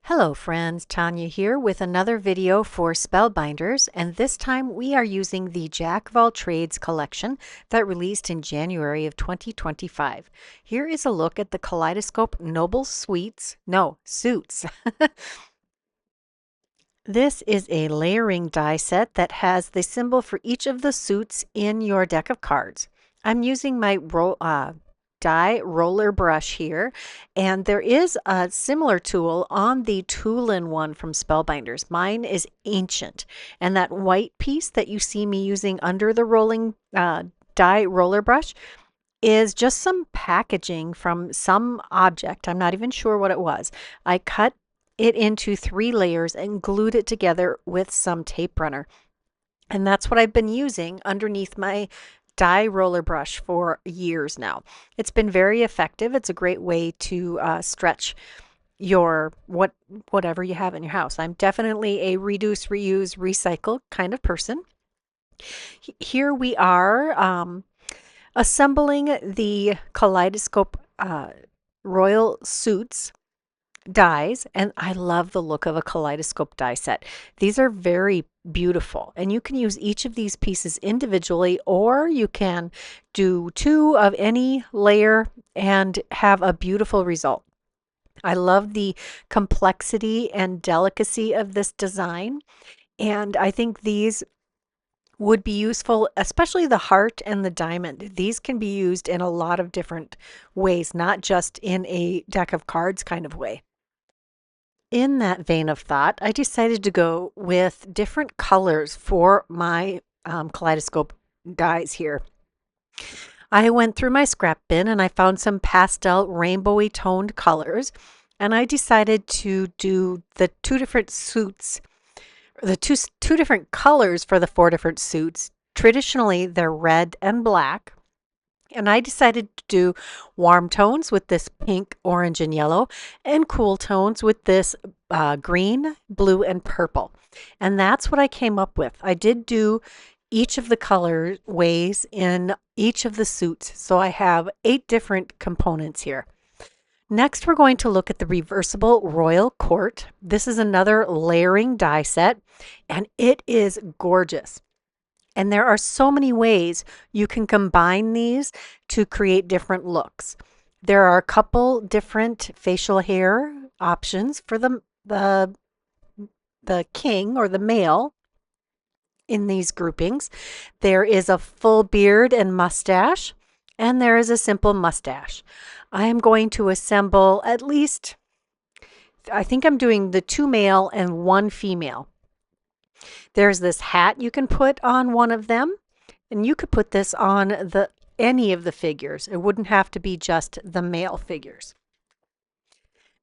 Hello friends, Tanya here with another video for Spellbinders, and this time we are using the Jack of All Trades collection that released in January of 2025. Here is a look at the Kaleidoscope Noble Suits. This is a layering die set that has the symbol for each of the suits in your deck of cards. I'm using my die roller brush here, and there is a similar tool on the tool-in-one from Spellbinders. Mine is Ancient, and that white piece that you see me using under the rolling die roller brush is just some packaging from some object. I'm not even sure what it was. I cut it into 3 layers and glued it together with some tape runner. And that's what I've been using underneath my die roller brush for years now. It's been very effective. It's a great way to stretch your whatever you have in your house. I'm definitely a reduce, reuse, recycle kind of person. Here we are assembling the Kaleidoscope Royal Suits dies, and I love the look of a Kaleidoscope die set. These are very beautiful, and you can use each of these pieces individually, or you can do 2 of any layer and have a beautiful result. I love the complexity and delicacy of this design, and I think these would be useful, especially the heart and the diamond. These can be used in a lot of different ways, not just in a deck of cards kind of way. In that vein of thought, I decided to go with different colors for my Kaleidoscope dies here. I went through my scrap bin and I found some pastel rainbowy toned colors, and I decided to do the 2 different suits, the two different colors for the 4 different suits. Traditionally, they're red and black. And I decided to do warm tones with this pink, orange, and yellow, and cool tones with this green, blue, and purple. And that's what I came up with. I did do each of the color ways in each of the suits. So I have 8 different components here. Next, we're going to look at the Reversible Royal Court. This is another layering die set, and it is gorgeous. And there are so many ways you can combine these to create different looks. There are a couple different facial hair options for the king or the male in these groupings. There is a full beard and mustache, and there is a simple mustache. I am going to assemble at least, I think I'm doing the 2 male and 1 female. There's this hat you can put on one of them, and you could put this on any of the figures. It wouldn't have to be just the male figures.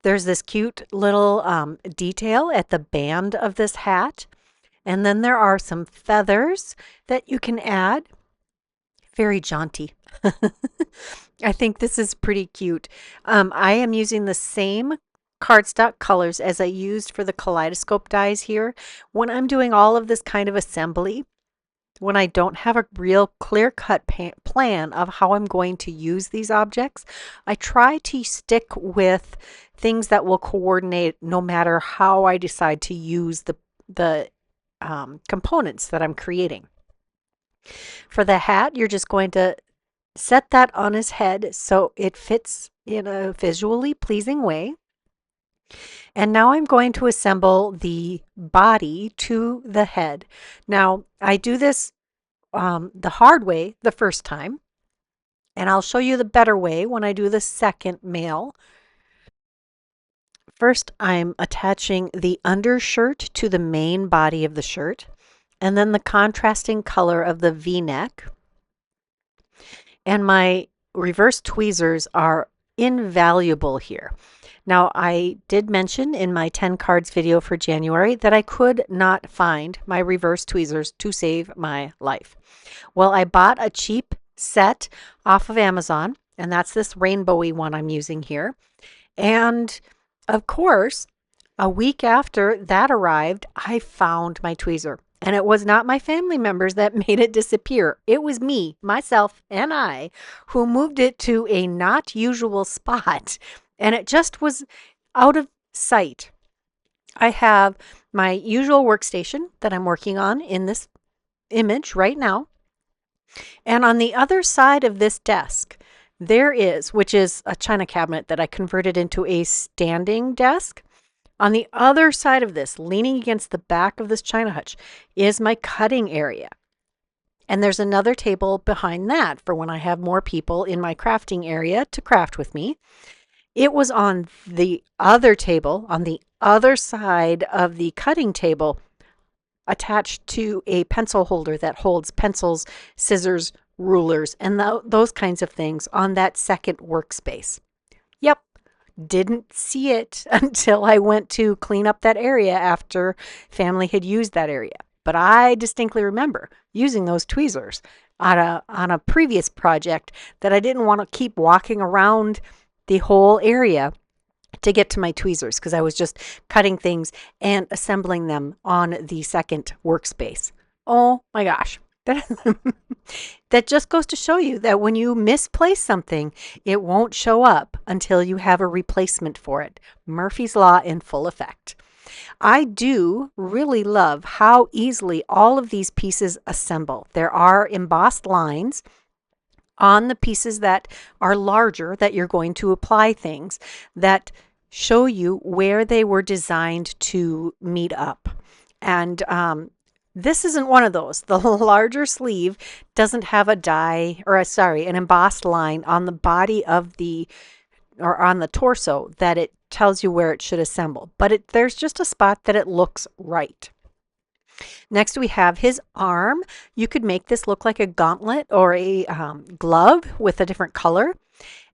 There's this cute little detail at the band of this hat, and then there are some feathers that you can add. Very jaunty. I think this is pretty cute. I am using the same cardstock colors as I used for the Kaleidoscope dies here. When I'm doing all of this kind of assembly, when I don't have a real clear-cut plan of how I'm going to use these objects, I try to stick with things that will coordinate no matter how I decide to use the components that I'm creating. For the hat, you're just going to set that on his head so it fits in a visually pleasing way. And now I'm going to assemble the body to the head. Now, I do this the hard way the first time, and I'll show you the better way when I do the second male. First, I'm attaching the undershirt to the main body of the shirt, and then the contrasting color of the V-neck. And my reverse tweezers are invaluable here. Now, I did mention in my 10 cards video for January that I could not find my reverse tweezers to save my life. Well, I bought a cheap set off of Amazon, and that's this rainbowy one I'm using here. And of course, a week after that arrived, I found my tweezer. And it was not my family members that made it disappear. It was me, myself, and I who moved it to a not usual spot. And it just was out of sight. I have my usual workstation that I'm working on in this image right now. And on the other side of this desk, there is, which is a china cabinet that I converted into a standing desk. On the other side of this, leaning against the back of this china hutch, is my cutting area. And there's another table behind that for when I have more people in my crafting area to craft with me. It was on the other table, on the other side of the cutting table, attached to a pencil holder that holds pencils, scissors, rulers, and those kinds of things on that second workspace. Yep, didn't see it until I went to clean up that area after family had used that area. But I distinctly remember using those tweezers on a previous project that I didn't want to keep walking around the whole area to get to my tweezers because I was just cutting things and assembling them on the second workspace. Oh my gosh. That just goes to show you that when you misplace something, it won't show up until you have a replacement for it. Murphy's Law in full effect. I do really love how easily all of these pieces assemble. There are embossed lines on the pieces that are larger that you're going to apply things that show you where they were designed to meet up. And this isn't one of those. The larger sleeve doesn't have a an embossed line on the body of or on the torso that it tells you where it should assemble. But there's just a spot that it looks right. Next, we have his arm. You could make this look like a gauntlet or a glove with a different color.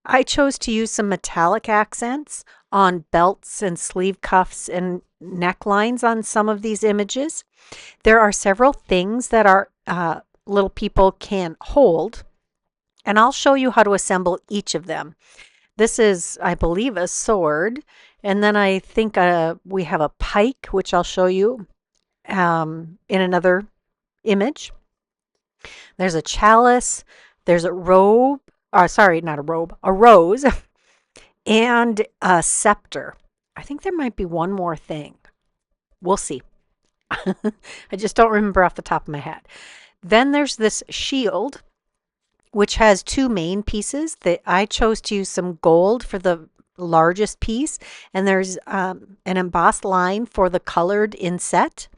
I chose to use some metallic accents on belts and sleeve cuffs and necklines on some of these images. There are several things that our little people can hold, and I'll show you how to assemble each of them. This is, I believe, a sword, and then I think we have a pike, which I'll show you in another image. There's a chalice, there's a robe, not a robe, a rose, and a scepter. I think there might be one more thing. We'll see. I just don't remember off the top of my head. Then there's this shield, which has two main pieces. That I chose to use some gold for the largest piece, and there's an embossed line for the colored inset.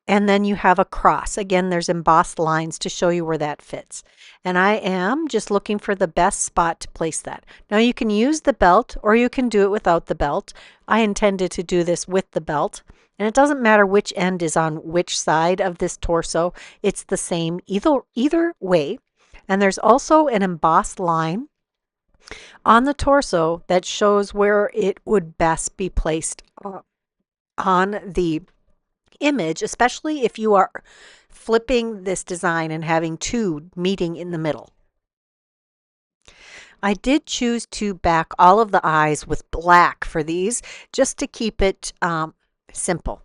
And then you have a cross. Again, there's embossed lines to show you where that fits. And I am just looking for the best spot to place that. Now you can use the belt or you can do it without the belt. I intended to do this with the belt. And it doesn't matter which end is on which side of this torso. It's the same either way. And there's also an embossed line on the torso that shows where it would best be placed on the image, especially if you are flipping this design and having two meeting in the middle. I did choose to back all of the eyes with black for these just to keep it simple.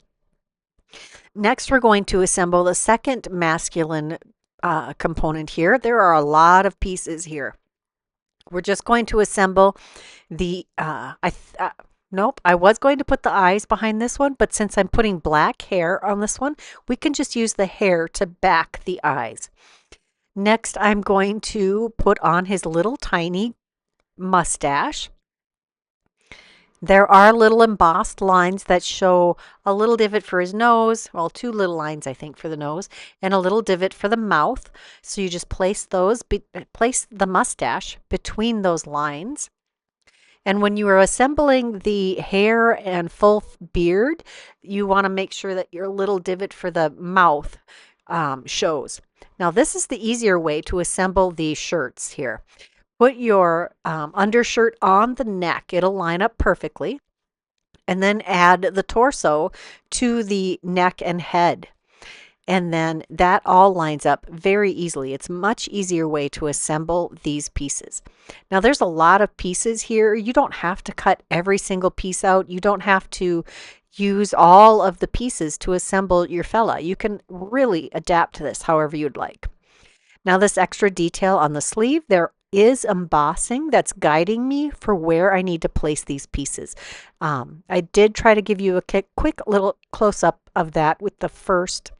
Next, we're going to assemble the second masculine component here. There are a lot of pieces here. We're just going to assemble the nope, I was going to put the eyes behind this one, but since I'm putting black hair on this one, we can just use the hair to back the eyes. Next, I'm going to put on his little tiny mustache. There are little embossed lines that show a little divot for his nose, well, two little lines, I think, for the nose, and a little divot for the mouth. So you just place the mustache between those lines. And when you are assembling the hair and full beard, you want to make sure that your little divot for the mouth shows. Now, this is the easier way to assemble the shirts here. Put your undershirt on the neck. It'll line up perfectly. And then add the torso to the neck and head. And then that all lines up very easily. It's a much easier way to assemble these pieces. Now there's a lot of pieces here. You don't have to cut every single piece out. You don't have to use all of the pieces to assemble your fella. You can really adapt to this however you'd like. Now this extra detail on the sleeve, there is embossing that's guiding me for where I need to place these pieces. I did try to give you a quick little close-up of that with the first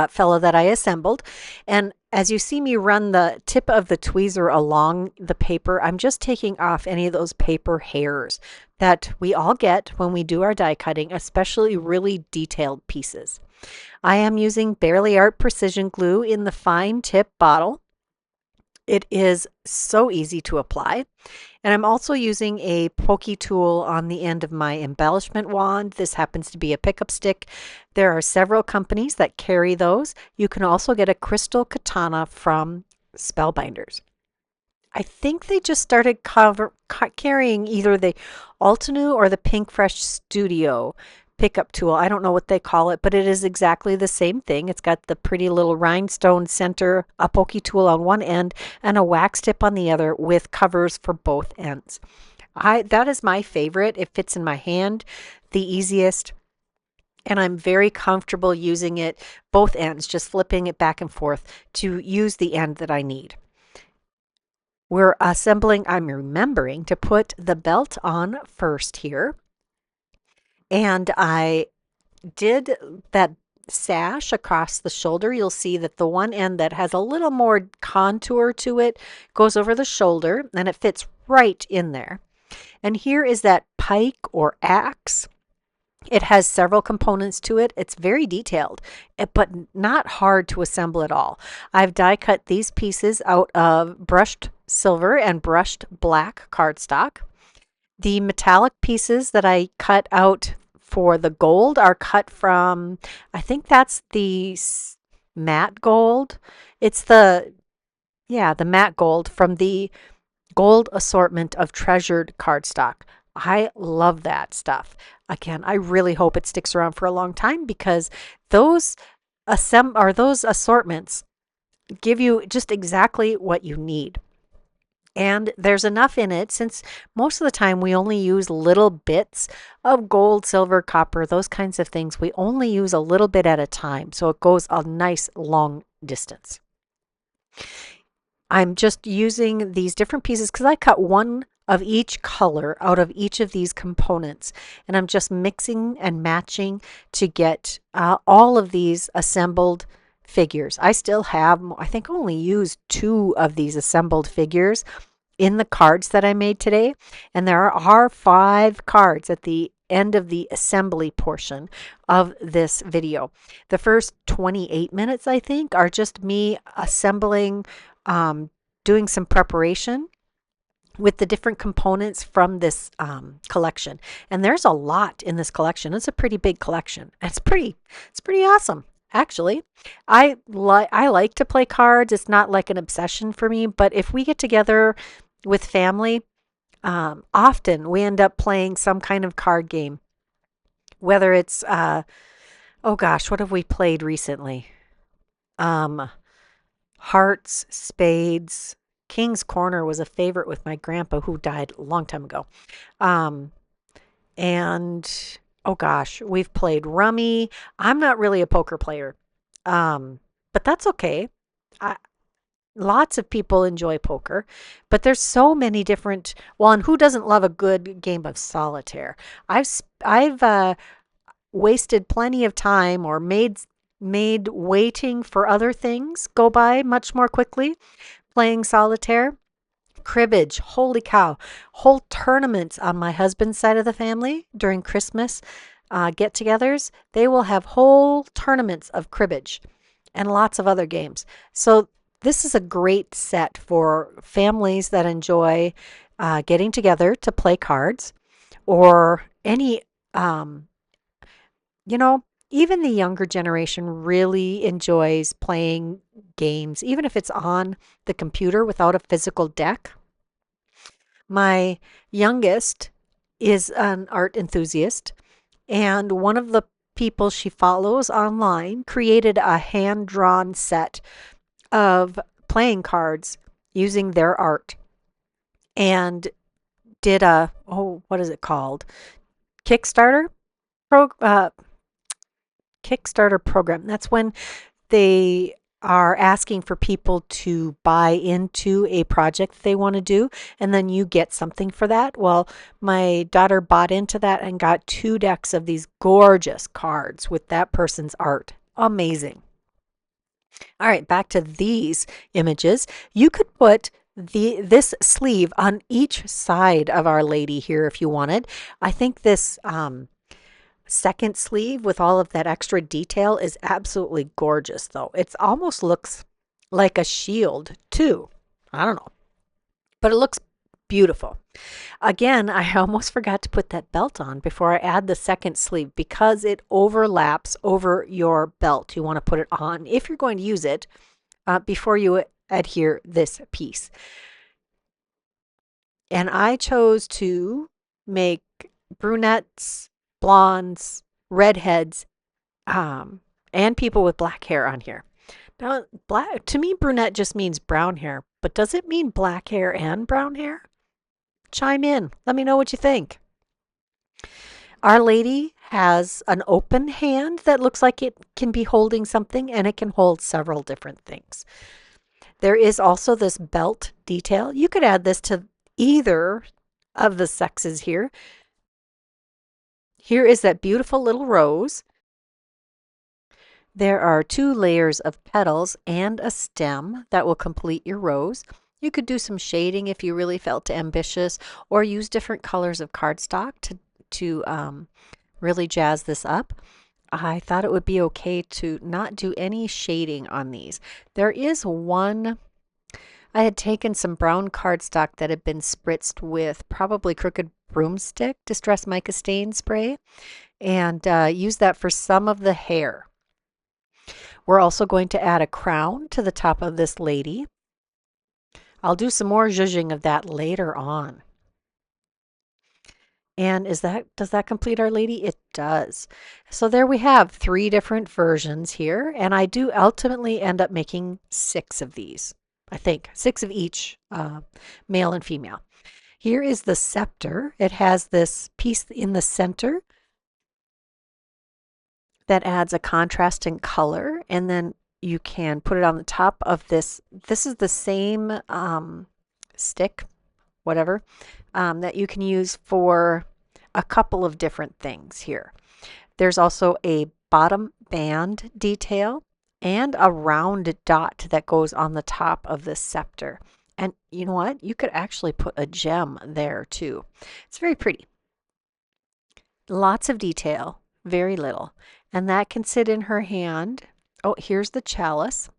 fellow that I assembled. And as you see me run the tip of the tweezer along the paper, I'm just taking off any of those paper hairs that we all get when we do our die cutting, especially really detailed pieces. I am using Barely Art Precision Glue in the fine tip bottle. It is so easy to apply. And I'm also using a pokey tool on the end of my embellishment wand. This happens to be a pickup stick. There are several companies that carry those. You can also get a crystal katana from Spellbinders. I think they just started carrying either the Altenew or the Pink Fresh Studio pickup tool. I don't know what they call it, but it is exactly the same thing. It's got the pretty little rhinestone center, a pokey tool on one end, and a wax tip on the other with covers for both ends. That is my favorite. It fits in my hand the easiest, and I'm very comfortable using it both ends, just flipping it back and forth to use the end that I need. We're assembling, I'm remembering to put the belt on first here. And I did that sash across the shoulder. You'll see that the one end that has a little more contour to it goes over the shoulder and it fits right in there. And here is that pike or axe. It has several components to it. It's very detailed, but not hard to assemble at all. I've die cut these pieces out of brushed silver and brushed black cardstock. The metallic pieces that I cut out for the gold are cut from, I think that's the matte gold. It's the matte gold from the gold assortment of treasured cardstock. I love that stuff. Again, I really hope it sticks around for a long time because those assortments give you just exactly what you need. And there's enough in it, since most of the time we only use little bits of gold, silver, copper, those kinds of things. We only use a little bit at a time, so it goes a nice long distance. I'm just using these different pieces because I cut one of each color out of each of these components, and I'm just mixing and matching to get all of these assembled figures. I still have, I think, only used 2 of these assembled figures in the cards that I made today, and there are 5 cards at the end of the assembly portion of this video. The first 28 minutes, I think, are just me assembling, doing some preparation with the different components from this collection. And there's a lot in this collection. It's a pretty big collection. It's pretty awesome. Actually, I like to play cards. It's not like an obsession for me, but if we get together with family, often we end up playing some kind of card game. Whether it's oh gosh, what have we played recently? Hearts, spades. King's Corner was a favorite with my grandpa who died a long time ago. And oh gosh, we've played rummy. I'm not really a poker player, but that's okay. Lots of people enjoy poker, but there's so many different. Well, and who doesn't love a good game of solitaire? I've wasted plenty of time or made waiting for other things go by much more quickly playing solitaire. Cribbage, holy cow, whole tournaments on my husband's side of the family during Christmas get-togethers. They will have whole tournaments of cribbage and lots of other games. So this is a great set for families that enjoy getting together to play cards, or any, even the younger generation really enjoys playing games, even if it's on the computer without a physical deck. My youngest is an art enthusiast, and one of the people she follows online created a hand-drawn set of playing cards using their art, and did a, what is it called? Kickstarter Kickstarter program. That's when they are asking for people to buy into a project that they want to do, and then you get something for that. Well, my daughter bought into that and got 2 decks of these gorgeous cards with that person's art. Amazing. All right, back to these images. You could put this sleeve on each side of Our Lady here if you wanted. I think this second sleeve with all of that extra detail is absolutely gorgeous, though. It almost looks like a shield, too. I don't know, but it looks beautiful. Again, I almost forgot to put that belt on before I add the second sleeve because it overlaps over your belt. You want to put it on if you're going to use it before you adhere this piece. And I chose to make brunettes, blondes, redheads, and people with black hair on here. Now, black to me, brunette just means brown hair, but does it mean black hair and brown hair? Chime in. Let me know what you think. Our Lady has an open hand that looks like it can be holding something, and it can hold several different things. There is also this belt detail. You could add this to either of the sexes here. Here is that beautiful little rose. There are 2 layers of petals and a stem that will complete your rose. You could do some shading if you really felt ambitious, or use different colors of cardstock to really jazz this up. I thought it would be okay to not do any shading on these. There is one, I had taken some brown cardstock that had been spritzed with probably Crooked Broomstick Distress Mica Stain Spray, and used that for some of the hair. We're also going to add a crown to the top of this lady. I'll do some more zhuzhing of that later on. And does that complete Our Lady? It does. So there we have 3 different versions here, and I do ultimately end up making 6 of these. I think 6 of each, male and female. Here is the scepter. It has this piece in the center that adds a contrasting color, and then you can put it on the top of this. This is the same stick, whatever, that you can use for a couple of different things here. There's also a bottom band detail and a round dot that goes on the top of the scepter. And you know what? You could actually put a gem there too. It's very pretty. Lots of detail, very little. And that can sit in her hand. Oh, here's the chalice,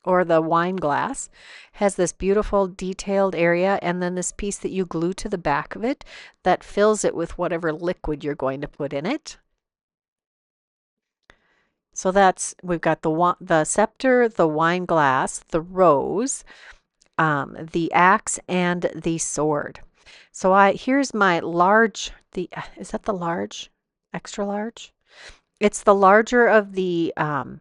or the wine glass. Has this beautiful detailed area, and then this piece that you glue to the back of it that fills it with whatever liquid you're going to put in it. So we've got the scepter, the wine glass, the rose, the axe, and the sword. So here's my large, is that the large? Extra large? It's the larger of the, oh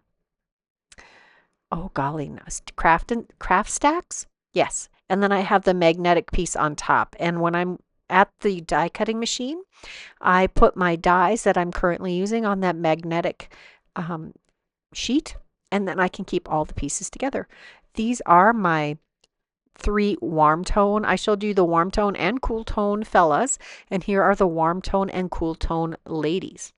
golly, no, craft stacks? Yes. And then I have the magnetic piece on top. And when I'm at the die cutting machine, I put my dies that I'm currently using on that magnetic sheet, and then I can keep all the pieces together. These are my 3 warm tone. I showed you the warm tone and cool tone fellas, and here are the warm tone and cool tone ladies.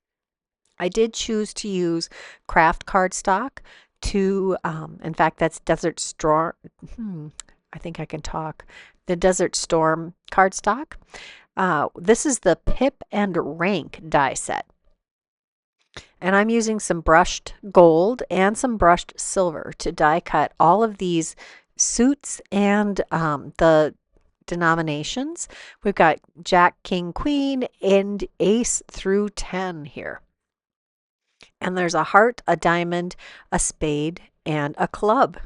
I did choose to use craft cardstock to, in fact, that's Desert Storm. I think I can talk. The Desert Storm cardstock. This is the Pip and Rank die set. And I'm using some brushed gold and some brushed silver to die cut all of these suits and the denominations. We've got Jack, King, Queen, and Ace through 10 here. And there's a heart, a diamond, a spade, and a club.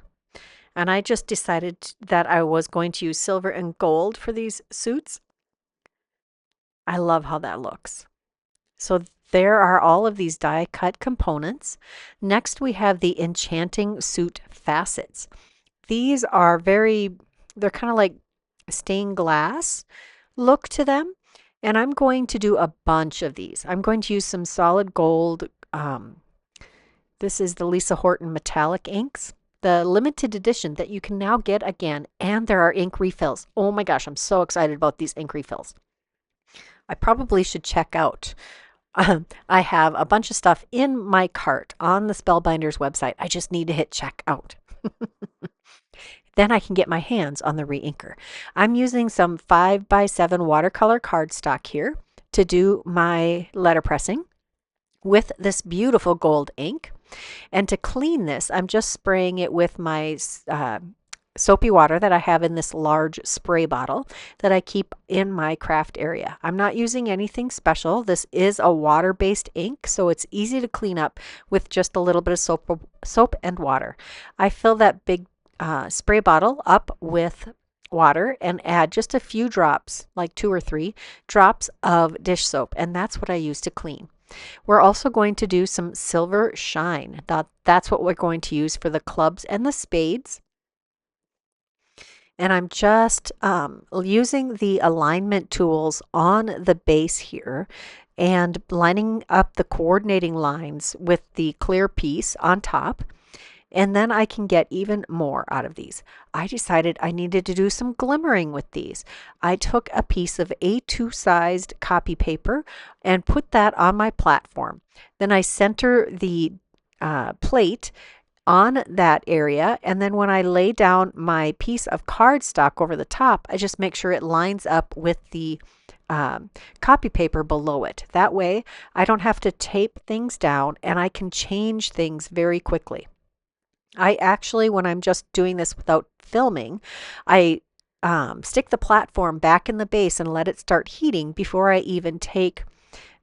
And I just decided that I was going to use silver and gold for these suits. I love how that looks. So there are all of these die cut components. Next, we have the Enchanting suit facets. These are they're kind of like stained glass look to them. And I'm going to do a bunch of these. I'm going to use some solid gold. This is the Lisa Horton metallic inks. the limited edition that you can now get again, and there are ink refills. Oh my gosh, I'm so excited about these ink refills. I probably should check out. I have a bunch of stuff in my cart on the Spellbinders website. I just need to hit check out. Then I can get my hands on the re-inker. I'm using some 5x7 watercolor cardstock here to do my letterpressing with this beautiful gold ink. And to clean this, I'm just spraying it with my soapy water that I have in this large spray bottle that I keep in my craft area. I'm not using anything special. This is a water-based ink, so it's easy to clean up with just a little bit of soap and water. I fill that big spray bottle up with water and add just a few drops, like 2 or 3 drops of dish soap, and that's what I use to clean. We're also going to do some silver shine. That's what we're going to use for the clubs and the spades. And I'm just using the alignment tools on the base here and lining up the coordinating lines with the clear piece on top. And then I can get even more out of these. I decided I needed to do some glimmering with these. I took a piece of A2 sized copy paper and put that on my platform. Then I center the plate on that area, and then when I lay down my piece of cardstock over the top, I just make sure it lines up with the copy paper below it. That way I don't have to tape things down and I can change things very quickly. I actually, when I'm just doing this without filming, I stick the platform back in the base and let it start heating before I even take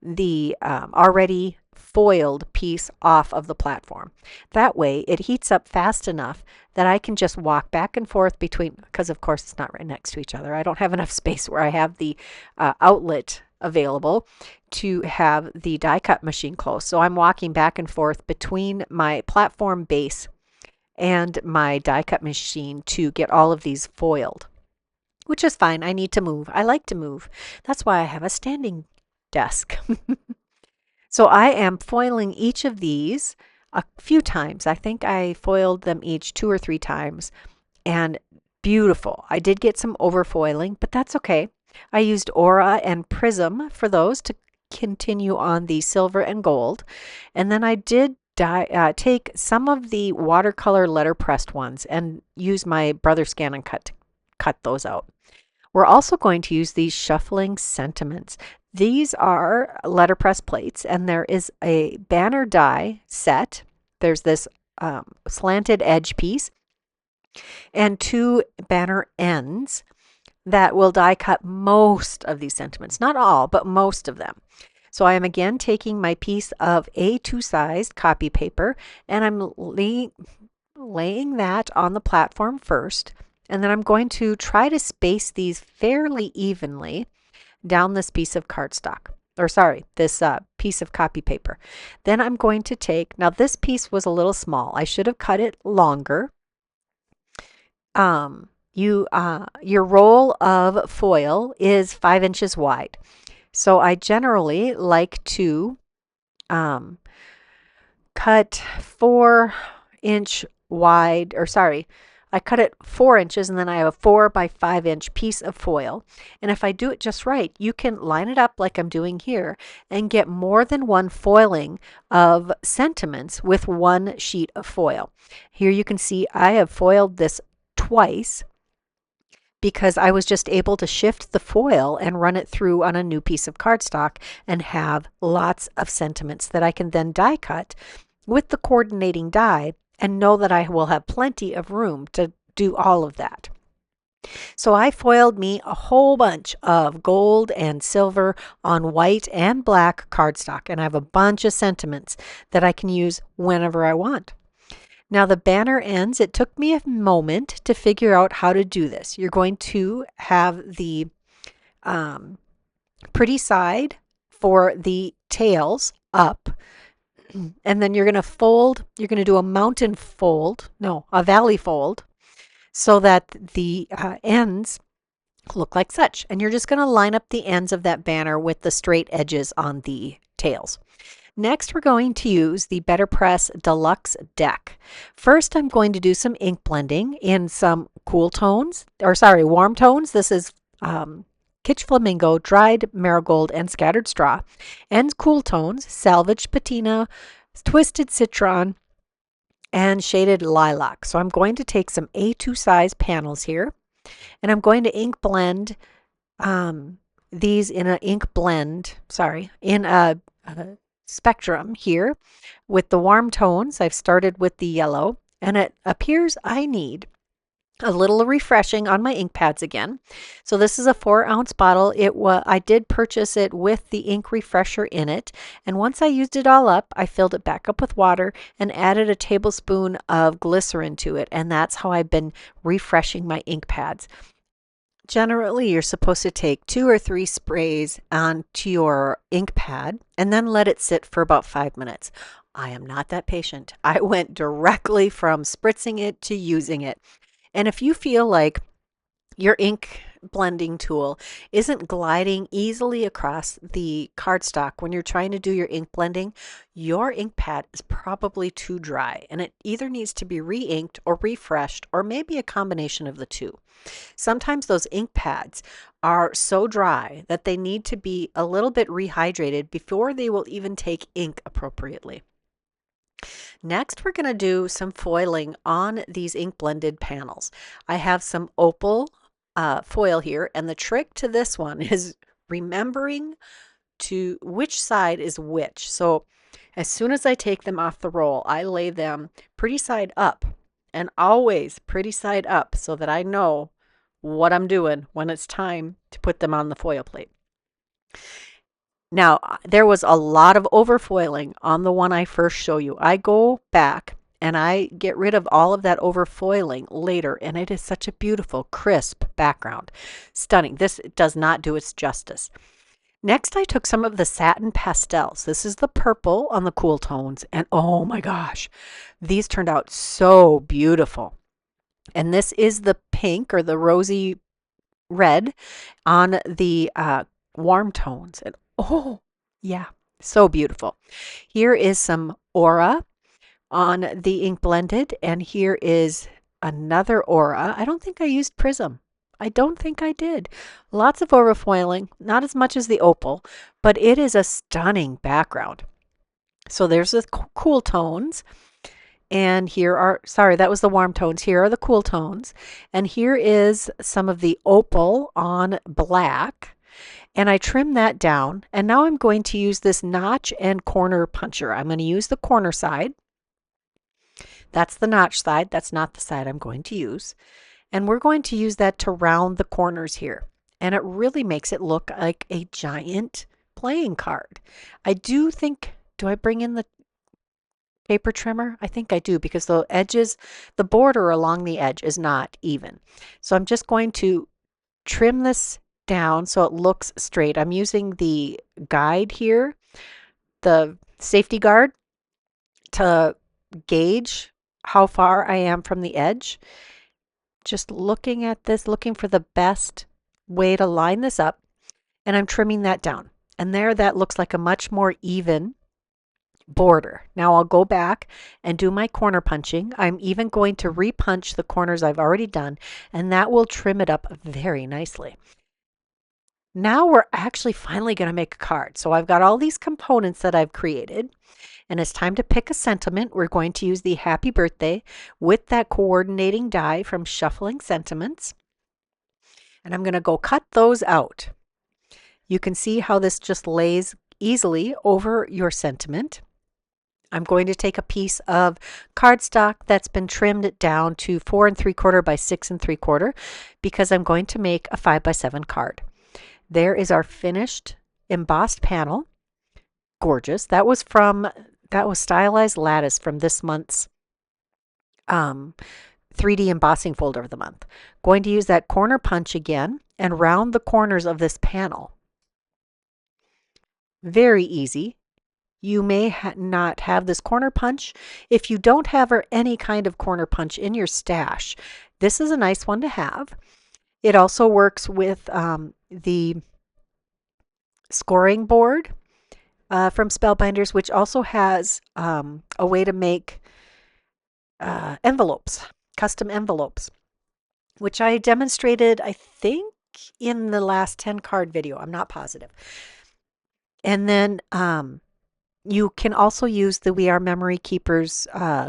the already foiled piece off of the platform. That way it heats up fast enough that I can just walk back and forth between, because of course it's not right next to each other. I don't have enough space where I have the outlet available to have the die cut machine close. So I'm walking back and forth between my platform base and my die cut machine to get all of these foiled, which is fine. I need to move. I like to move. That's why I have a standing desk. So I am foiling each of these a few times. I think I foiled them each 2 or 3 times, and beautiful. I did get some overfoiling, but that's okay. I used Aura and Prism for those to continue on the silver and gold, and then I did take some of the watercolor letterpressed ones and use my Brother Scan and Cut to cut those out. We're also going to use these shuffling sentiments. These are letterpress plates, and there is a banner die set. There's this slanted edge piece and 2 banner ends that will die cut most of these sentiments. Not all, but most of them. So I am again taking my piece of A2 sized copy paper and I'm laying that on the platform first, and then I'm going to try to space these fairly evenly down this piece of cardstock, or sorry, this piece of copy paper. Then I'm going to take, now this piece was a little small. I should have cut it longer. Your roll of foil is 5 inches wide. So I generally like to cut 4-inch wide, or sorry, I cut it 4 inches, and then I have a 4 by 5 inch piece of foil. And if I do it just right, you can line it up like I'm doing here and get more than one foiling of sentiments with one sheet of foil. Here you can see I have foiled this twice because I was just able to shift the foil and run it through on a new piece of cardstock and have lots of sentiments that I can then die cut with the coordinating die and know that I will have plenty of room to do all of that. So I foiled me a whole bunch of gold and silver on white and black cardstock, and I have a bunch of sentiments that I can use whenever I want. Now the banner ends, it took me a moment to figure out how to do this. You're going to have the pretty side for the tails up, and then you're going to fold, you're going to do a mountain fold, no, a valley fold, so that the ends look like such. And you're just going to line up the ends of that banner with the straight edges on the tails. Next, we're going to use the Better Press Deluxe deck. First, I'm going to do some ink blending in some warm tones. This is Kitsch Flamingo, Dried Marigold, and Scattered Straw. And cool tones, Salvaged Patina, Twisted Citron, and Shaded Lilac. So I'm going to take some A2 size panels here, and I'm going to ink blend these in a spectrum here with the warm tones. I've started with the yellow, and it appears I need a little refreshing on my ink pads again. So this is a 4-ounce bottle. I did purchase it with the ink refresher in it, and once I used it all up, I filled it back up with water and added a tablespoon of glycerin to it, and that's how I've been refreshing my ink pads. Generally, you're supposed to take 2 or 3 sprays onto your ink pad and then let it sit for about 5 minutes. I am not that patient. I went directly from spritzing it to using it. And if you feel like your ink blending tool isn't gliding easily across the cardstock when you're trying to do your ink blending, your ink pad is probably too dry and it either needs to be re-inked or refreshed, or maybe a combination of the two. Sometimes those ink pads are so dry that they need to be a little bit rehydrated before they will even take ink appropriately. Next, we're going to do some foiling on these ink blended panels. I have some opal foil here, and the trick to this one is remembering to which side is which. So as soon as I take them off the roll, I lay them pretty side up, and always pretty side up, so that I know what I'm doing when it's time to put them on the foil plate. Now, there was a lot of overfoiling on the one I first show you. I go back and I get rid of all of that overfoiling later, and it is such a beautiful, crisp background. Stunning. This does not do its justice. Next, I took some of the satin pastels. This is the purple on the cool tones, and oh my gosh, these turned out so beautiful. And this is the pink or the rosy red on the warm tones. And oh, yeah, so beautiful. Here is some aura on the ink blended, and here is another aura. I don't think I used prism. I don't think I did. Lots of overfoiling, not as much as the opal, but it is a stunning background. So there's the cool tones. And here are, sorry, that was the warm tones. Here are the cool tones. And here is some of the opal on black. And I trimmed that down. And now I'm going to use this notch and corner puncher. I'm going to use the corner side. That's the notch side. That's not the side I'm going to use. And we're going to use that to round the corners here. And it really makes it look like a giant playing card. I do think, do I bring in the paper trimmer? I think I do, because the edges, the border along the edge is not even. So I'm just going to trim this down so it looks straight. I'm using the guide here, the safety guard, to gauge how far I am from the edge. Just looking at this, looking for the best way to line this up, and I'm trimming that down. And there, that looks like a much more even border. Now I'll go back and do my corner punching. I'm even going to repunch the corners I've already done, and that will trim it up very nicely. Now we're actually finally going to make a card. So I've got all these components that I've created, and it's time to pick a sentiment. We're going to use the happy birthday with that coordinating die from Shuffling Sentiments, and I'm going to go cut those out. You can see how this just lays easily over your sentiment. I'm going to take a piece of cardstock that's been trimmed down to 4 3/4 by 6 3/4 because I'm going to make a 5 by 7 card. There is our finished embossed panel. Gorgeous. That was Stylized Lattice from this month's 3D embossing folder of the month. Going to use that corner punch again and round the corners of this panel. Very easy. You may not have this corner punch. If you don't have any kind of corner punch in your stash, this is a nice one to have. It also works with the scoring board from Spellbinders, which also has a way to make envelopes, custom envelopes, which I demonstrated, I think, in the last 10 card video. I'm not positive. And then you can also use the We Are Memory Keepers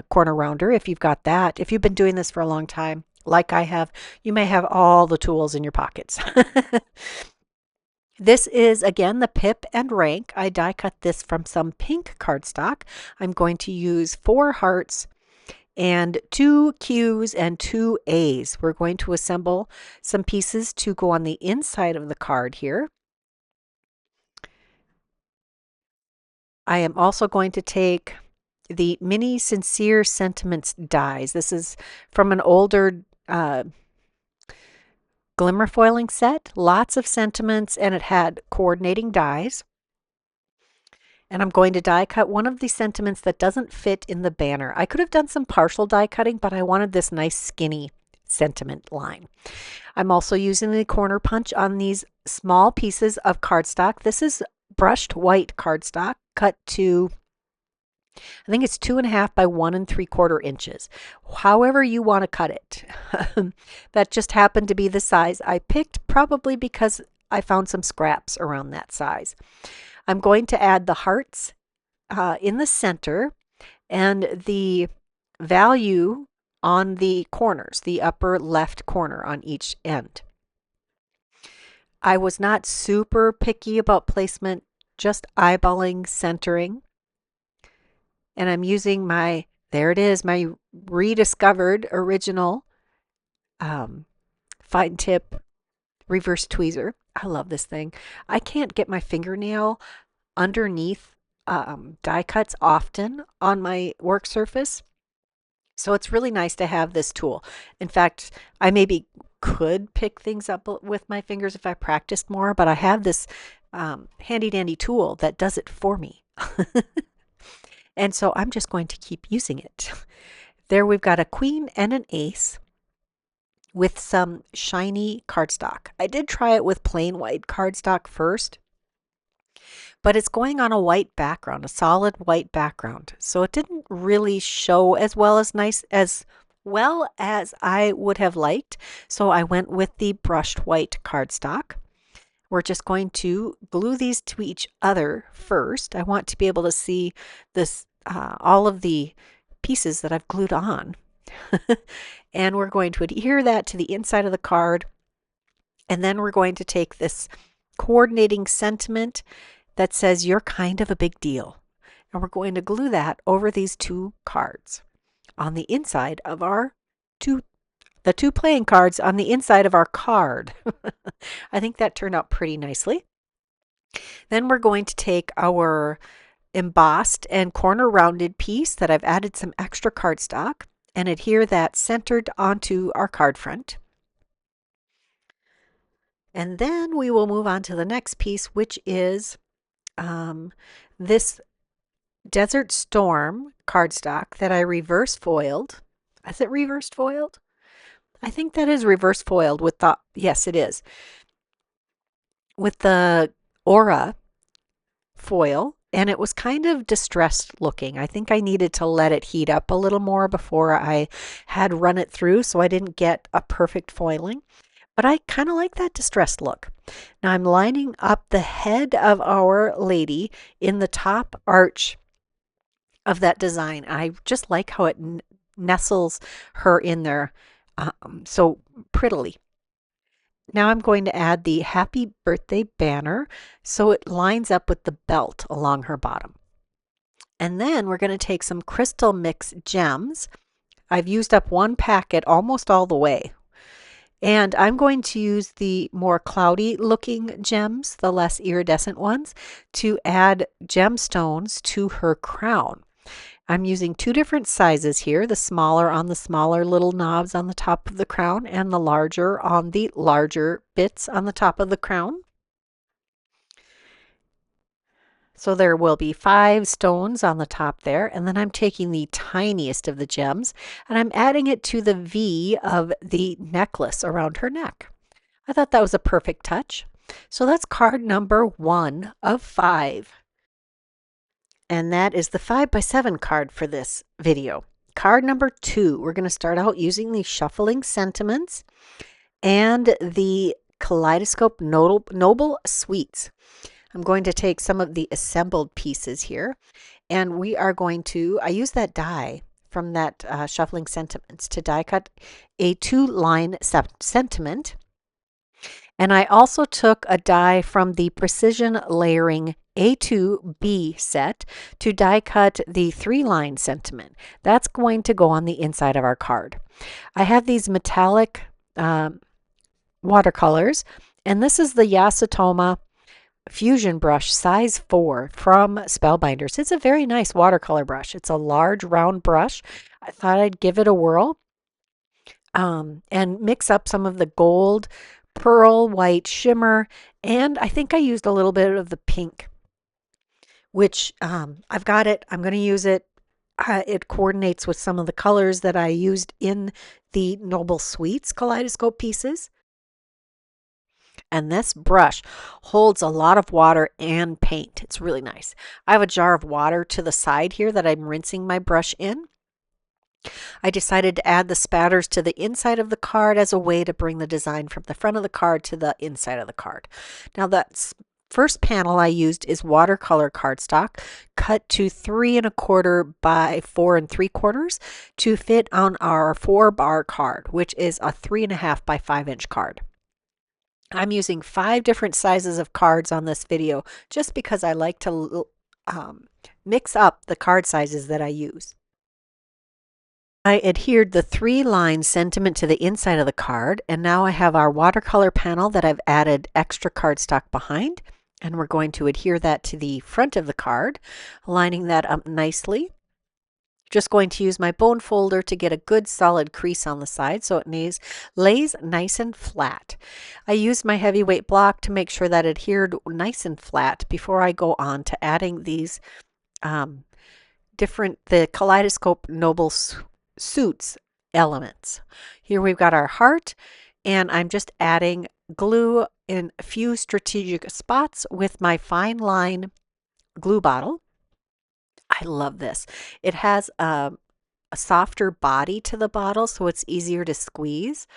corner rounder if you've got that. If you've been doing this for a long time, like I have, you may have all the tools in your pockets. This is, again, the Pip and Rank. I die cut this from some pink cardstock. I'm going to use 4 hearts and 2 Q's and 2 A's. We're going to assemble some pieces to go on the inside of the card here. I am also going to take the Mini Sincere Sentiments dies. This is from an older glimmer foiling set, lots of sentiments, and it had coordinating dies. And I'm going to die cut one of the sentiments that doesn't fit in the banner. I could have done some partial die cutting, but I wanted this nice skinny sentiment line. I'm also using the corner punch on these small pieces of cardstock. This is brushed white cardstock cut to, I think it's 2.5 by 1 3/4 inches. However you want to cut it. That just happened to be the size I picked, probably because I found some scraps around that size. I'm going to add the hearts in the center and the value on the corners, the upper left corner on each end. I was not super picky about placement, just eyeballing centering. And I'm using my, there it is, my rediscovered original fine tip reverse tweezer. I love this thing. I can't get my fingernail underneath die cuts often on my work surface. So it's really nice to have this tool. In fact, I maybe could pick things up with my fingers if I practiced more, but I have this handy dandy tool that does it for me. And so I'm just going to keep using it. There we've got a queen and an ace with some shiny cardstock. I did try it with plain white cardstock first, but it's going on a white background, a solid white background. So it didn't really show as well as I would have liked. So I went with the brushed white cardstock. We're just going to glue these to each other first. I want to be able to see this, all of the pieces that I've glued on. And we're going to adhere that to the inside of the card. And then we're going to take this coordinating sentiment that says you're kind of a big deal. And we're going to glue that over these 2 cards on the inside of our the 2 playing cards on the inside of our card. I think that turned out pretty nicely. Then we're going to take our embossed and corner rounded piece that I've added some extra cardstock and adhere that centered onto our card front. And then we will move on to the next piece, which is this Desert Storm cardstock that I reverse foiled. Is it reverse foiled? I think that is reverse foiled with the, yes, it is. With the Aura foil, and it was kind of distressed looking. I think I needed to let it heat up a little more before I had run it through, so I didn't get a perfect foiling. But I kind of like that distressed look. Now I'm lining up the head of our lady in the top arch of that design. I just like how it nestles her in there so prettily. Now I'm going to add the happy birthday banner so it lines up with the belt along her bottom. And then we're going to take some crystal mix gems. I've used up 1 packet almost all the way. And I'm going to use the more cloudy looking gems, the less iridescent ones, to add gemstones to her crown. I'm using 2 different sizes here, the smaller on the smaller little knobs on the top of the crown and the larger on the larger bits on the top of the crown. So there will be 5 stones on the top there, and then I'm taking the tiniest of the gems and I'm adding it to the V of the necklace around her neck. I thought that was a perfect touch. So that's card number 1 of 5. And that is the 5x7 card for this video. Card number 2, we're going to start out using the Shuffling Sentiments and the Kaleidoscope Noble Sweets. I'm going to take some of the assembled pieces here, and we are going to, I use that die from that Shuffling Sentiments to die cut a 2-line sentiment. And I also took a die from the Precision Layering A2B set to die cut the 3-line sentiment. That's going to go on the inside of our card. I have these metallic watercolors, and this is the Yasutoma Fusion Brush size 4 from Spellbinders. It's a very nice watercolor brush. It's a large round brush. I thought I'd give it a whirl and mix up some of the gold, pearl, white shimmer, and I think I used a little bit of the pink, which I've got it. I'm going to use it. It coordinates with some of the colors that I used in the Noble Sweets Kaleidoscope pieces. And this brush holds a lot of water and paint. It's really nice. I have a jar of water to the side here that I'm rinsing my brush in. I decided to add the spatters to the inside of the card as a way to bring the design from the front of the card to the inside of the card. Now that first panel I used is watercolor cardstock cut to 3 1/4 by 4 3/4 to fit on our 4-bar card, which is a 3 1/2 by 5 inch card. I'm using 5 different sizes of cards on this video just because I like to mix up the card sizes that I use. I adhered the 3-line sentiment to the inside of the card, and now I have our watercolor panel that I've added extra cardstock behind, and we're going to adhere that to the front of the card, lining that up nicely. Just going to use my bone folder to get a good solid crease on the side so it lays nice and flat. I used my heavyweight block to make sure that it adhered nice and flat before I go on to adding these the Kaleidoscope Noble Suits elements. Here we've got our heart, and I'm just adding glue in a few strategic spots with my fine line glue bottle. I love this. It has a softer body to the bottle, so it's easier to squeeze.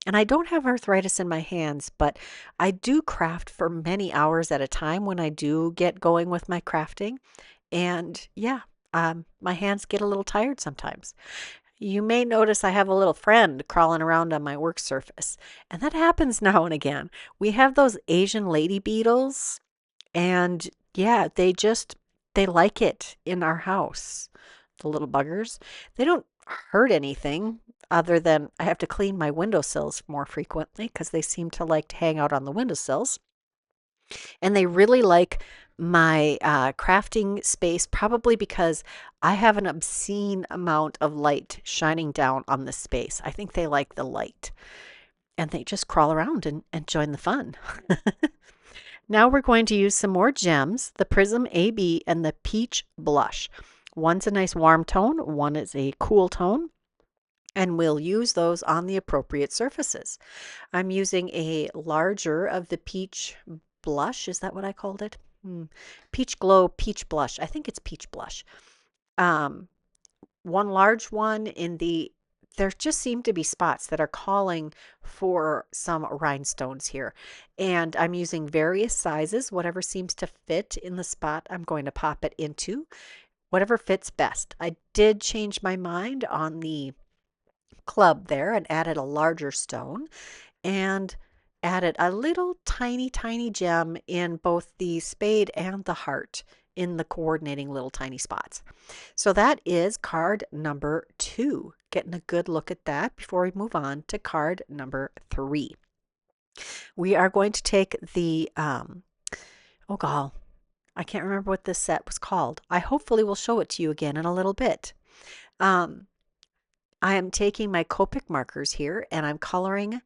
And I don't have arthritis in my hands, but I do craft for many hours at a time when I do get going with my crafting. And yeah, my hands get a little tired sometimes. You may notice I have a little friend crawling around on my work surface, and that happens now and again. We have those Asian lady beetles, and yeah, they like it in our house, the little buggers. They don't hurt anything other than I have to clean my windowsills more frequently because they seem to like to hang out on the windowsills. And they really like my crafting space, probably because I have an obscene amount of light shining down on the space. I think they like the light, and they just crawl around and join the fun. Now we're going to use some more gems, the Prism AB and the Peach Blush. One's a nice warm tone, one is a cool tone, and we'll use those on the appropriate surfaces. I'm using a larger of the Peach Blush. Is that what I called it? Peach Glow Peach Blush. I think it's Peach Blush. One large one in the there just seem to be spots that are calling for some rhinestones here. And I'm using various sizes. Whatever seems to fit in the spot, I'm going to pop it into. Whatever fits best. I did change my mind on the club there and added a larger stone and added a little tiny gem in both the spade and the heart in the coordinating little tiny spots. So that is card number 2. Getting a good look at that before we move on to card number 3. We are going to take the, oh god, I can't remember what this set was called. I hopefully will show it to you again in a little bit. I am taking my Copic markers here and I'm coloring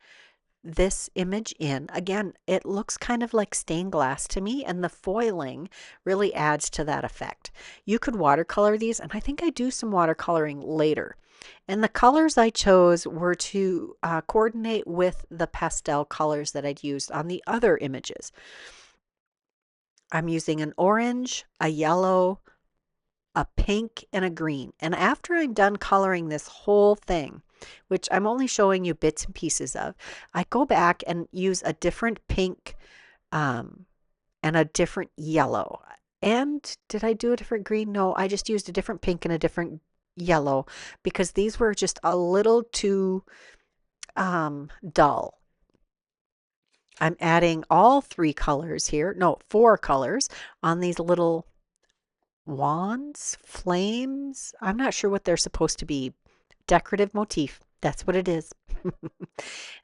this image in. Again, it looks kind of like stained glass to me, and the foiling really adds to that effect. You could watercolor these, and I think I do some watercoloring later. And the colors I chose were to coordinate with the pastel colors that I'd used on the other images. I'm using an orange, a yellow, pink and a green. And after I'm done coloring this whole thing, which I'm only showing you bits and pieces of, I go back and use a different pink and a different yellow. And did I do a different green? No, I just used a different pink and a different yellow because these were just a little too dull. I'm adding all 3 colors here, no, 4 colors on these little wands, flames. I'm not sure what they're supposed to be. Decorative motif. That's what it is. And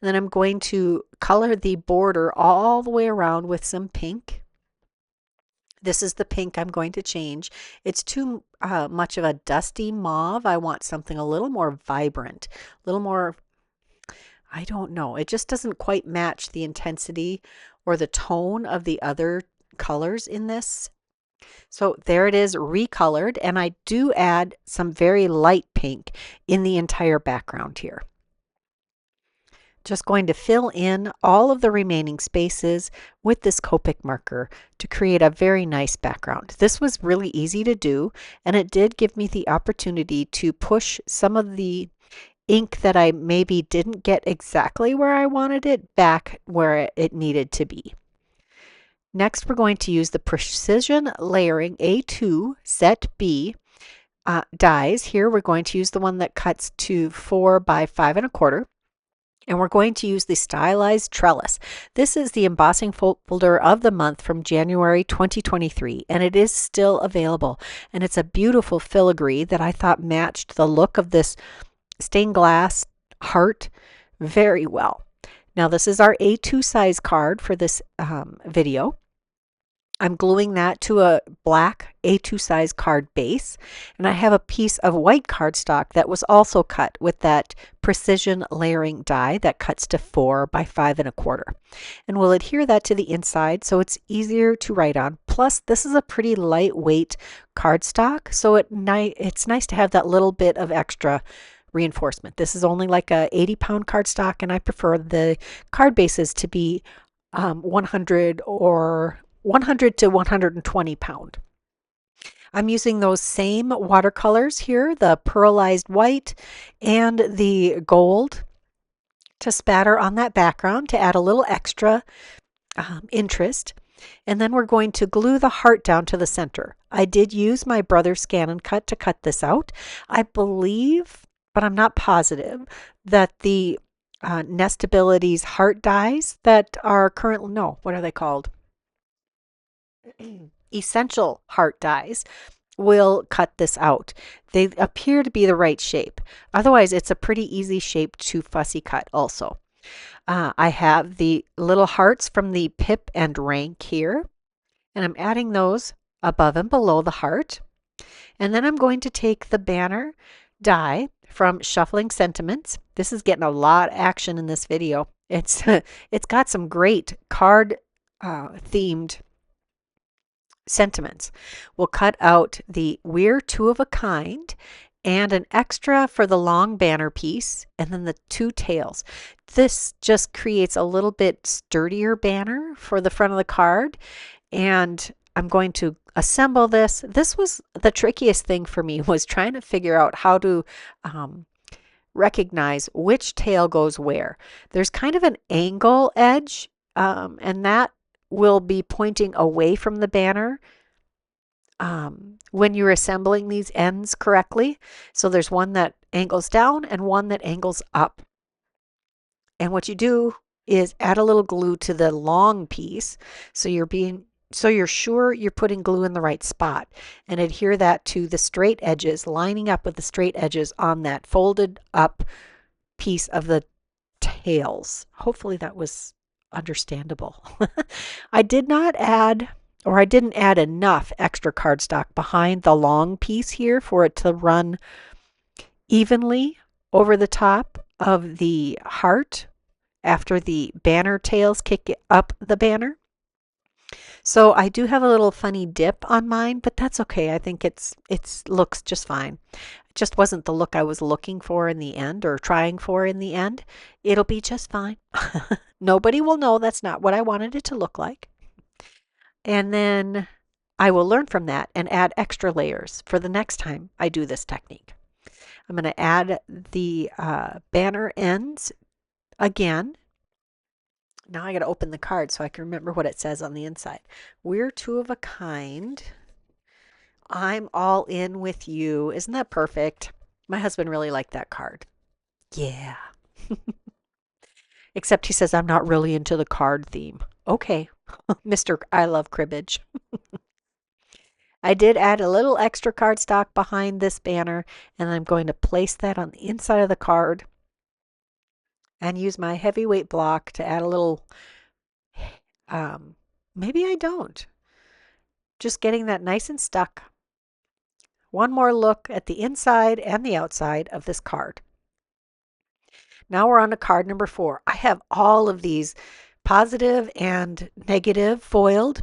then I'm going to color the border all the way around with some pink. This is the pink I'm going to change. It's too much of a dusty mauve. I want something a little more vibrant, a little more, I don't know. It just doesn't quite match the intensity or the tone of the other colors in this. So there it is recolored, and I do add some very light pink in the entire background here. Just going to fill in all of the remaining spaces with this Copic marker to create a very nice background. This was really easy to do, and it did give me the opportunity to push some of the ink that I maybe didn't get exactly where I wanted it back where it needed to be. Next, we're going to use the Precision Layering A2 Set B dies. Here we're going to use the one that cuts to 4 by 5 1/4. And we're going to use the Stylized Trellis. This is the embossing folder of the month from January 2023, and it is still available. And it's a beautiful filigree that I thought matched the look of this stained glass heart very well. Now this is our A2 size card for this video. I'm gluing that to a black A2 size card base, and I have a piece of white cardstock that was also cut with that precision layering die that cuts to 4 by 5 1/4. And we'll adhere that to the inside so it's easier to write on. Plus, this is a pretty lightweight cardstock, so it's nice to have that little bit of extra reinforcement. This is only like a 80-pound cardstock, and I prefer the card bases to be 100 to 120 pound. I'm using those same watercolors here, the pearlized white and the gold, to spatter on that background to add a little extra interest. And then we're going to glue the heart down to the center. I did use my brother's Scan and Cut to cut this out. I believe, but I'm not positive, that the Nestability's heart dies that are currently, no, what are they called? Essential heart dies will cut this out. They appear to be the right shape. Otherwise, it's a pretty easy shape to fussy cut also. I have the little hearts from the Pip and Rank here, and I'm adding those above and below the heart. And then I'm going to take the banner die from Shuffling Sentiments. This is getting a lot of action in this video. It's got some great card themed sentiments. We'll cut out the We're Two of a Kind and an extra for the long banner piece, and then the 2 tails. This just creates a little bit sturdier banner for the front of the card, and I'm going to assemble this. This was the trickiest thing for me, was trying to figure out how to recognize which tail goes where. There's kind of an angle edge, and that will be pointing away from the banner when you're assembling these ends correctly. So there's one that angles down and one that angles up. And what you do is add a little glue to the long piece so you're sure you're putting glue in the right spot, and adhere that to the straight edges, lining up with the straight edges on that folded up piece of the tails. Hopefully that was understandable. I didn't add enough extra cardstock behind the long piece here for it to run evenly over the top of the heart after the banner tails kick up the banner. So I do have a little funny dip on mine, but that's okay. I think it looks just fine. It just wasn't the look I was looking for in the end, or trying for in the end. It'll be just fine. Nobody will know that's not what I wanted it to look like. And then I will learn from that and add extra layers for the next time I do this technique. I'm going to add the banner ends again. Now I got to open the card so I can remember what it says on the inside. We're two of a kind. I'm all in with you. Isn't that perfect? My husband really liked that card. Yeah. Except he says I'm not really into the card theme. Okay, Mr. I love cribbage. I did add a little extra cardstock behind this banner, and I'm going to place that on the inside of the card and use my heavyweight block to add a little, maybe I don't. Just getting that nice and stuck. One more look at the inside and the outside of this card. Now we're on to card number 4. I have all of these positive and negative foiled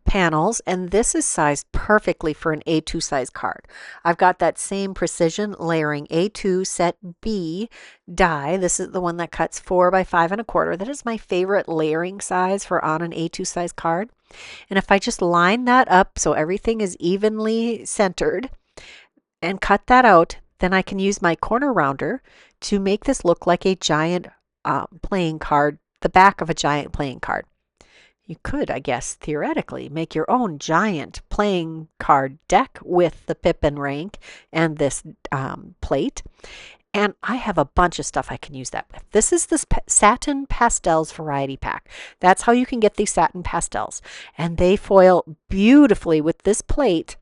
panels, and this is sized perfectly for an A2 size card. I've got that same precision layering A2 set B die. This is the one that cuts 4 by 5 1/4. That is my favorite layering size for on an A2 size card. And if I just line that up so everything is evenly centered and cut that out, then I can use my corner rounder to make this look like a giant playing card, the back of a giant playing card. You could, I guess, theoretically make your own giant playing card deck with the pip and rank and this plate. And I have a bunch of stuff I can use that with. This is the Satin Pastels variety pack. That's how you can get these satin pastels. And they foil beautifully with this plate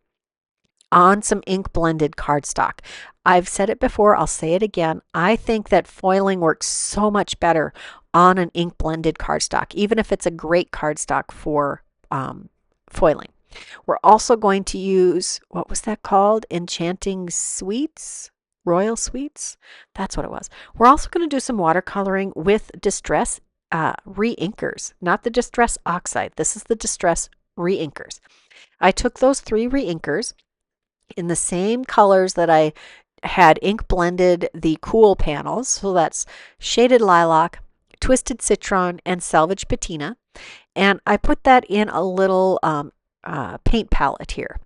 on some ink blended cardstock. I've said it before, I'll say it again. I think that foiling works so much better on an ink blended cardstock, even if it's a great cardstock for foiling. We're also going to use, what was that called? Enchanting Sweets? Royal Sweets? That's what it was. We're also going to do some watercoloring with Distress re-inkers, not the Distress Oxide. This is the Distress re-inkers. I took those 3 re-inkers in the same colors that I had ink blended the cool panels. So that's Shaded Lilac, Twisted Citron, and Salvage Patina. And I put that in a little paint palette here.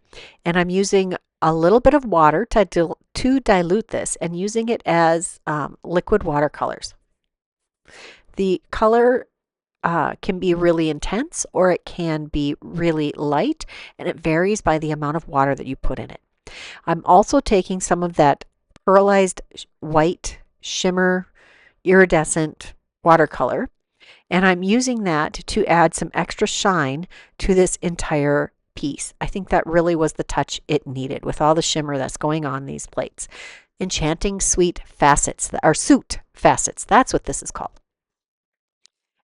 And I'm using a little bit of water to dilute this and using it as liquid watercolors. The color can be really intense or it can be really light, and it varies by the amount of water that you put in it. I'm also taking some of that pearlized white shimmer iridescent watercolor, and I'm using that to add some extra shine to this entire piece. I think that really was the touch it needed with all the shimmer that's going on these plates. Enchanting Sweet Facets, or Suit Facets, that's what this is called.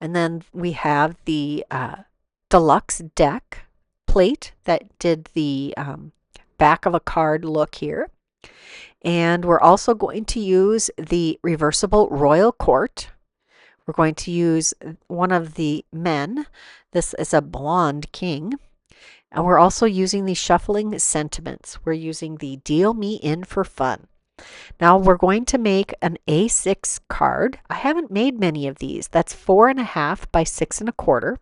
And then we have the Deluxe deck plate that did the back of a card look here. And we're also going to use the Reversible Royal Court. We're going to use one of the men. This is a blonde king. And we're also using the Shuffling Sentiments. We're using the Deal Me In for Fun. Now we're going to make an A6 card. I haven't made many of these. That's 4.5 by 6 1/4.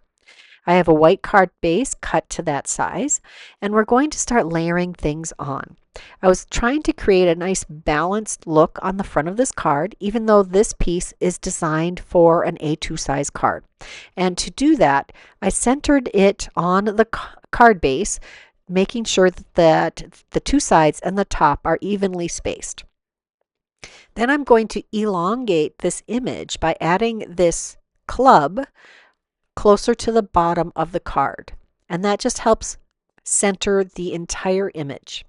I have a white card base cut to that size, and we're going to start layering things on. I was trying to create a nice balanced look on the front of this card, even though this piece is designed for an A2 size card. And to do that, I centered it on the card base, making sure that the 2 sides and the top are evenly spaced. Then I'm going to elongate this image by adding this club closer to the bottom of the card, and that just helps center the entire image.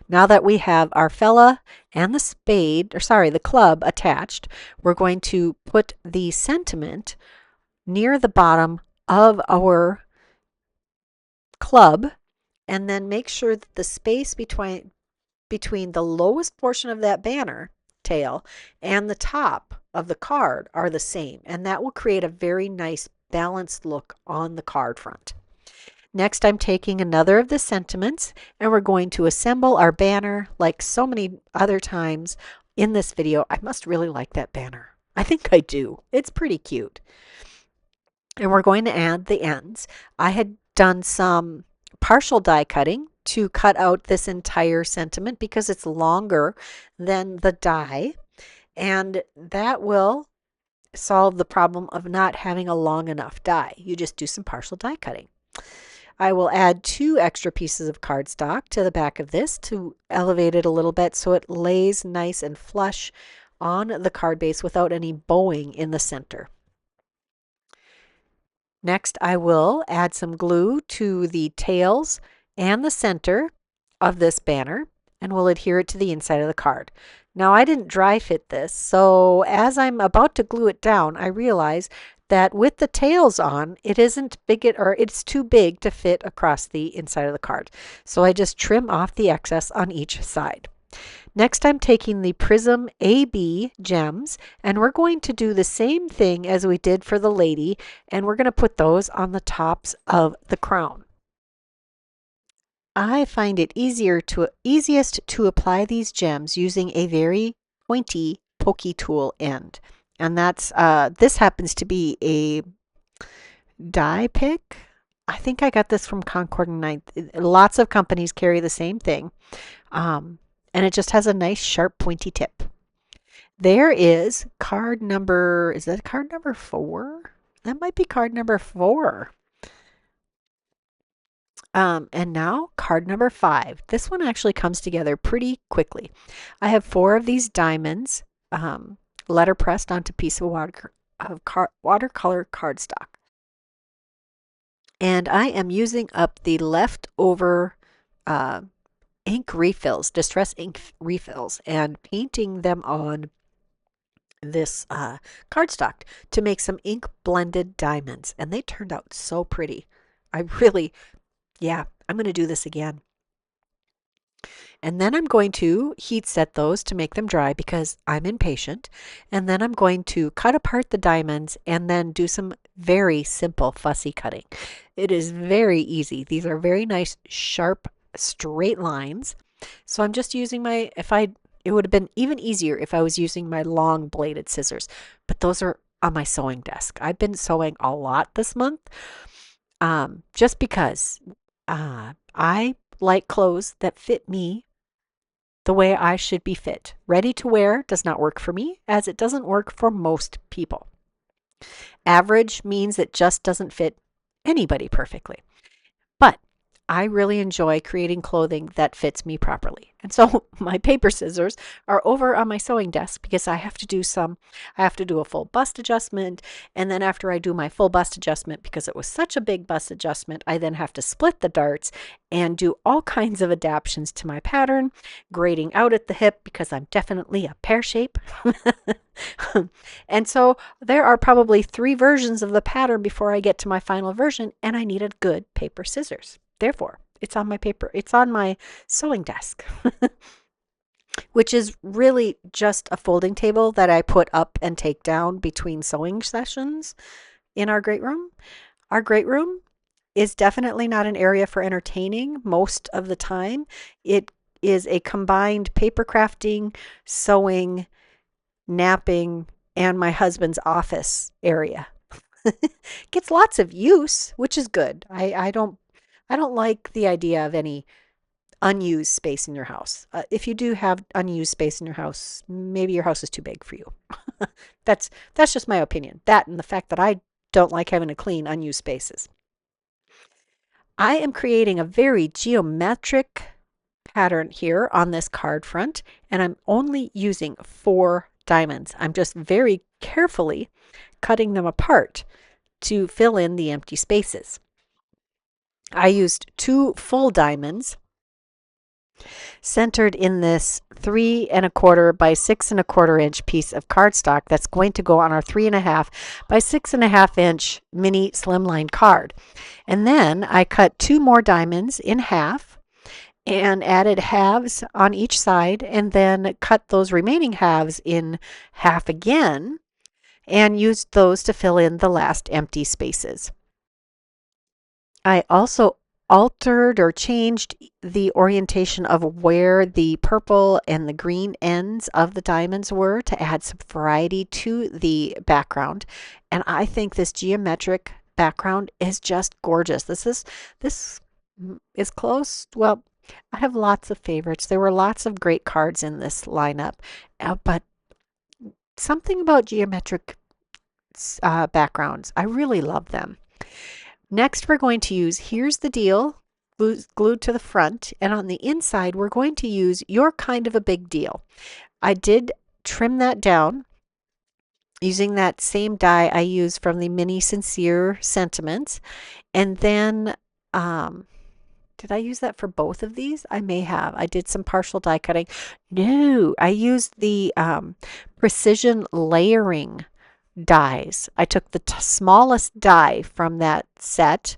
Now that we have our fella and the club attached, we're going to put the sentiment near the bottom of our club, and then make sure that the space between the lowest portion of that banner tail and the top of the card are the same, and that will create a very nice balanced look on the card front. Next, I'm taking another of the sentiments, and we're going to assemble our banner like so many other times in this video. I must really like that banner. I think I do. It's pretty cute. and we're going to add the ends. I had done some partial die cutting to cut out this entire sentiment because it's longer than the die, and that will solve the problem of not having a long enough die. You just do some partial die cutting. I will add 2 extra pieces of cardstock to the back of this to elevate it a little bit so it lays nice and flush on the card base without any bowing in the center. Next, I will add some glue to the tails and the center of this banner, and we'll adhere it to the inside of the card. Now, I didn't dry fit this, so as I'm about to glue it down, I realize that with the tails on, it isn't big, or it's too big to fit across the inside of the card. So I just trim off the excess on each side. Next, I'm taking the Prism AB gems, and we're going to do the same thing as we did for the lady, and we're going to put those on the tops of the crown. I find it easiest to apply these gems using a very pointy pokey tool end. And that's this happens to be a die pick. I think I got this from Concord and Ninth. Lots of companies carry the same thing. And it just has a nice sharp pointy tip. There is card number, is that card number 4? That might be card number 4. And now card number 5. This one actually comes together pretty quickly. I have 4 of these diamonds letter pressed onto a piece of watercolor cardstock. And I am using up the leftover ink refills, distress ink refills, and painting them on this cardstock to make some ink blended diamonds. And they turned out so pretty. I'm going to do this again. And then I'm going to heat set those to make them dry because I'm impatient. And then I'm going to cut apart the diamonds and then do some very simple fussy cutting. It is very easy. These are very nice, sharp, straight lines. So I'm just using it would have been even easier if I was using my long bladed scissors, but those are on my sewing desk. I've been sewing a lot this month just because I like clothes that fit me the way I should be fit. Ready to wear does not work for me, as it doesn't work for most people. Average means it just doesn't fit anybody perfectly. But I really enjoy creating clothing that fits me properly. And so my paper scissors are over on my sewing desk because I have to do a full bust adjustment. And then after I do my full bust adjustment, because it was such a big bust adjustment, I then have to split the darts and do all kinds of adaptations to my pattern, grading out at the hip because I'm definitely a pear shape. And so there are probably 3 versions of the pattern before I get to my final version, and I needed good paper scissors. Therefore, it's on my sewing desk, which is really just a folding table that I put up and take down between sewing sessions in our great room. Our great room is definitely not an area for entertaining most of the time. It is a combined paper crafting, sewing, napping, and my husband's office area. Gets lots of use, which is good. I don't like the idea of any unused space in your house. If you do have unused space in your house, maybe your house is too big for you. That's just my opinion. That and the fact that I don't like having to clean unused spaces. I am creating a very geometric pattern here on this card front, and I'm only using 4 diamonds. I'm just very carefully cutting them apart to fill in the empty spaces. I used 2 full diamonds centered in this 3 1/4 by 6 1/4 inch piece of cardstock that's going to go on our 3 1/2 by 6 1/2 inch mini slimline card. And then I cut 2 more diamonds in half and added halves on each side, and then cut those remaining halves in half again and used those to fill in the last empty spaces. I also altered or changed the orientation of where the purple and the green ends of the diamonds were to add some variety to the background. And I think this geometric background is just gorgeous. This is close. Well, I have lots of favorites. There were lots of great cards in this lineup, but something about geometric backgrounds, I really love them. Next, we're going to use Here's the Deal glued to the front, and on the inside, we're going to use You're Kind of a Big Deal. I did trim that down using that same die I used from the Mini Sincere Sentiments. And then, did I use that for both of these? I may have. I did some partial die cutting. No, I used the precision layering dies. I took the smallest die from that set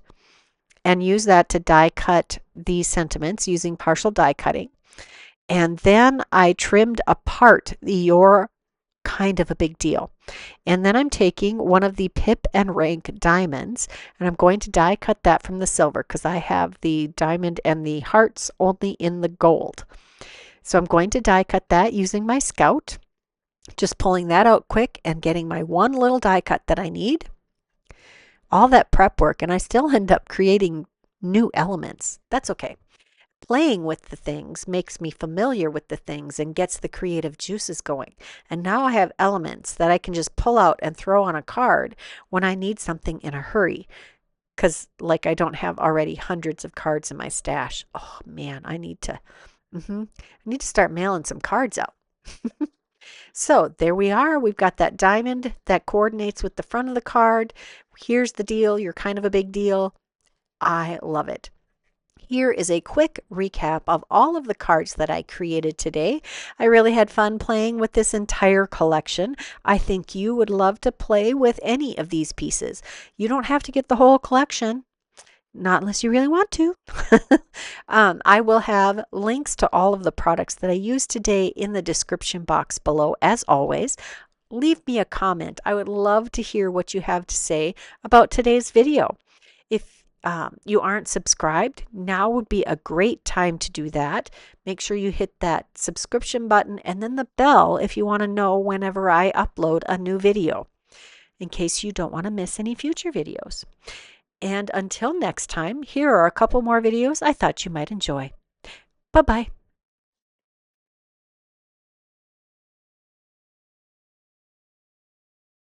and used that to die cut these sentiments using partial die cutting. And then I trimmed apart the You're Kind of a Big Deal. And then I'm taking one of the Pip and Rank diamonds, and I'm going to die cut that from the silver because I have the diamond and the hearts only in the gold. So I'm going to die cut that using my Scout, just pulling that out quick and getting my one little die cut that I need. All that prep work, and I still end up creating new elements. That's okay. Playing with the things makes me familiar with the things and gets the creative juices going. And now I have elements that I can just pull out and throw on a card when I need something in a hurry. Because like I don't have already hundreds of cards in my stash. Oh man, I need to start mailing some cards out. So there we are. We've got that diamond that coordinates with the front of the card. Here's the deal. You're kind of a big deal. I love it. Here is a quick recap of all of the cards that I created today. I really had fun playing with this entire collection. I think you would love to play with any of these pieces. You don't have to get the whole collection, not unless you really want to. I will have links to all of the products that I used today in the description box below, as always. Leave me a comment. I would love to hear what you have to say about today's video. If you aren't subscribed, now would be a great time to do that. Make sure you hit that subscription button and then the bell if you want to know whenever I upload a new video, in case you don't want to miss any future videos. And until next time, here are a couple more videos I thought you might enjoy. Bye-bye.